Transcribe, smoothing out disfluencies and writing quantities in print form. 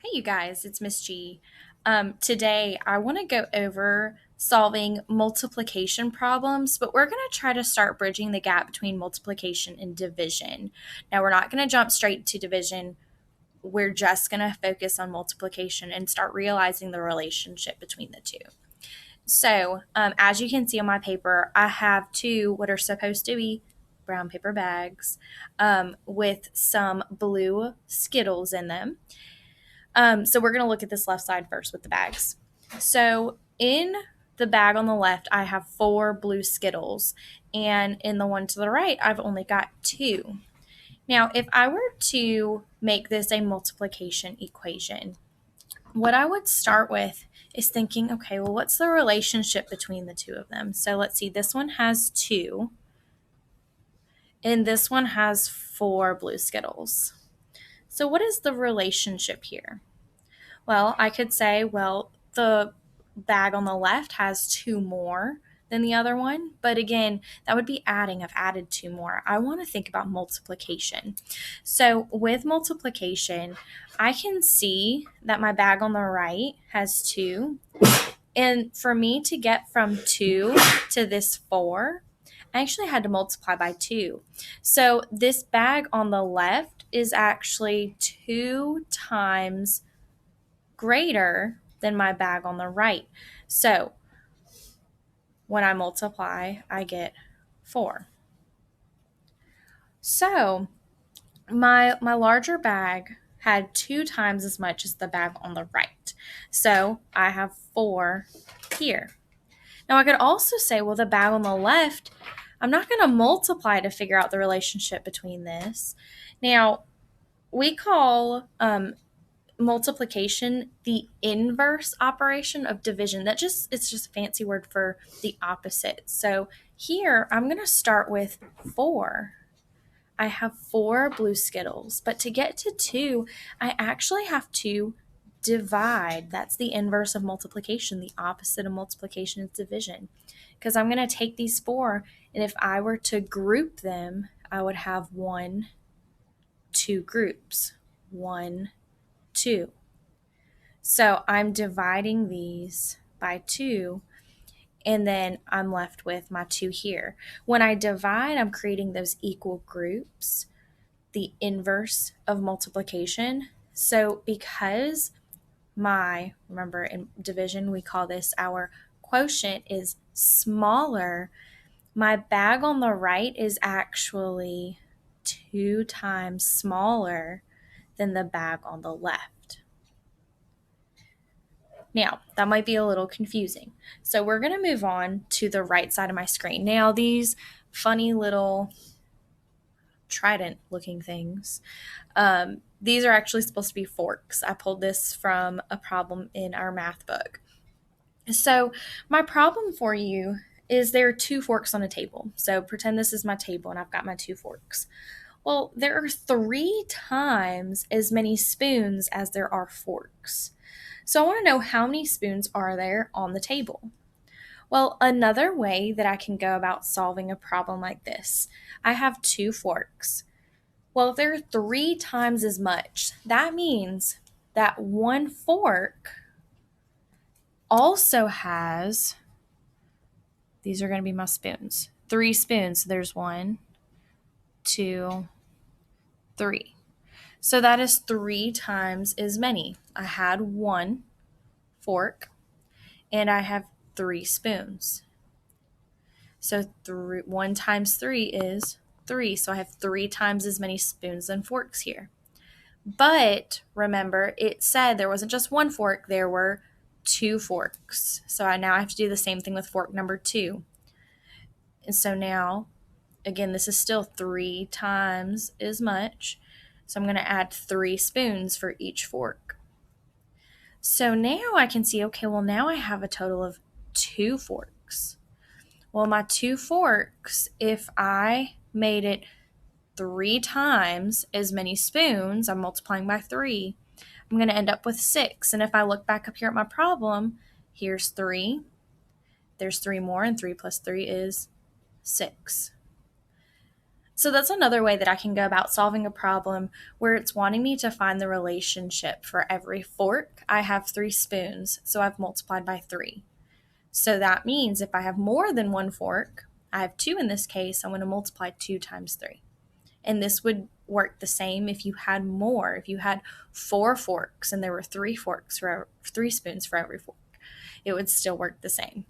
Hey, you guys, it's Miss G. Today, I want to go over solving multiplication problems, but we're going to try to start bridging the gap between multiplication and division. Now, we're not going to jump straight to division. We're just going to focus on multiplication and start realizing the relationship between the two. So, as you can see on my paper, I have two what are supposed to be brown paper bags with some blue Skittles in them. So we're going to look at this left side first with the bags. So in the bag on the left, I have 4 blue Skittles, and in the one to the right, I've only got 2. Now, if I were to make this a multiplication equation, what I would start with is thinking, okay, well, what's the relationship between the two of them? So let's see, this one has 2, and this one has 4 blue Skittles. So what is the relationship here? Well, I could say, well, the bag on the left has 2 more than the other one. But again, that would be adding. I've added 2 more. I want to think about multiplication. So with multiplication, I can see that my bag on the right has 2. And for me to get from 2 to this 4, I actually had to multiply by 2. So this bag on the left is actually 2 times greater than my bag on the right. So when I multiply, I get 4. So my larger bag had 2 times as much as the bag on the right. So I have 4 here. Now I could also say, well, the bag on the left, I'm not going to multiply to figure out the relationship between this. Now, we call multiplication the inverse operation of division. It's just a fancy word for the opposite. So here I'm going to start with 4. I have 4 blue Skittles, but to get to 2, I actually have to divide. That's the inverse of multiplication. The opposite of multiplication is division. Because I'm going to take these 4, and if I were to group them, I would have 2 groups. 1, 2. So I'm dividing these by 2, and then I'm left with my 2 here. When I divide, I'm creating those equal groups, the inverse of multiplication. So because remember in division, we call this our quotient is smaller, my bag on the right is actually 2 times smaller than the bag on the left. Now, that might be a little confusing. So we're going to move on to the right side of my screen. Now, these funny little trident looking things, these are actually supposed to be forks. I pulled this from a problem in our math book. So my problem for you is there are 2 forks on a table. So pretend this is my table and I've got my 2 forks. Well, there are 3 times as many spoons as there are forks. So I want to know, how many spoons are there on the table? Well, another way that I can go about solving a problem like this, I have 2 forks. Well, if there are 3 times as much, that means that 1 fork also has, these are going to be my spoons, 3 spoons. So there's 1, 2, 3. So that is 3 times as many. I had 1 fork and I have 3 spoons. So 1 times 3 is 3. So I have 3 times as many spoons and forks here. But remember, it said there wasn't just 1 fork, there were 2 forks. So now I have to do the same thing with fork number 2. And so now, again, this is still 3 times as much. So I'm going to add 3 spoons for each fork. So now I can see, okay, well, now I have a total of 2 forks. Well, my 2 forks, if I made it 3 times as many spoons, I'm multiplying by 3, I'm going to end up with 6. And if I look back up here at my problem, here's 3. There's 3 more, and 3 plus 3 is 6. So that's another way that I can go about solving a problem where it's wanting me to find the relationship for every fork. I have 3 spoons, so I've multiplied by 3. So that means if I have more than one fork, I have 2 in this case, I'm going to multiply 2 times 3. And this would work the same if you had more. If you had 4 forks and there were 3 spoons for every fork, it would still work the same.